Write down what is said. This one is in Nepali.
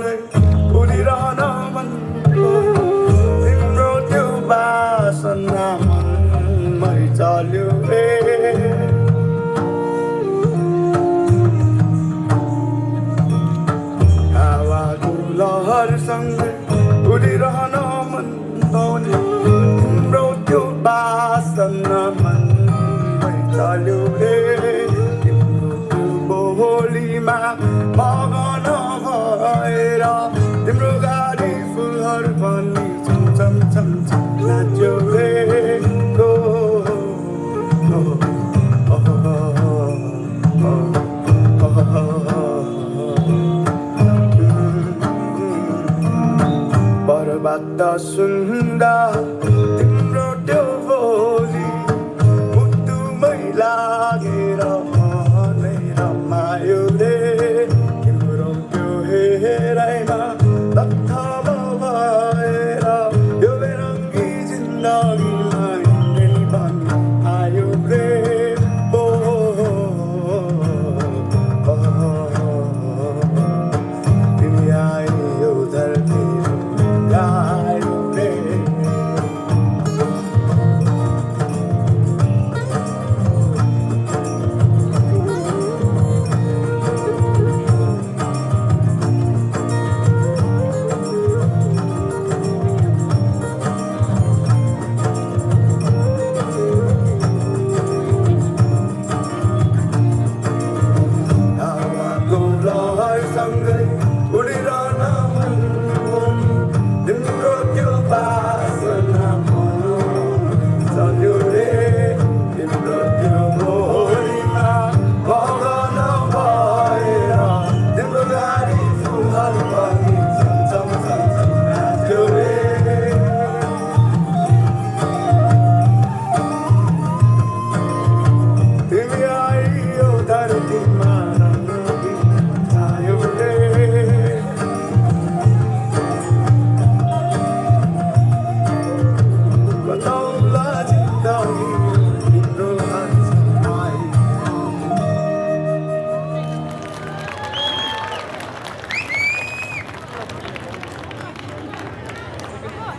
सँगै उडिरहन मन तिम्रो त्यो बासना मनमै चल्यो रे हावाको लहरसँगै उडिरहन मन तिम्रो त्यो बासना मनमै चल्यो रे तिम्रो त्यो बोलीमा मगन भएर तिम्रो गाडी फुलहरू पनि छमछम छमछम नाच्यो रे पर्वत सुन्दा तिम्रो त्यो बोली मुटुमै लागेर मनै रमायो रे तिम्रो त्यो हेराइमा तथा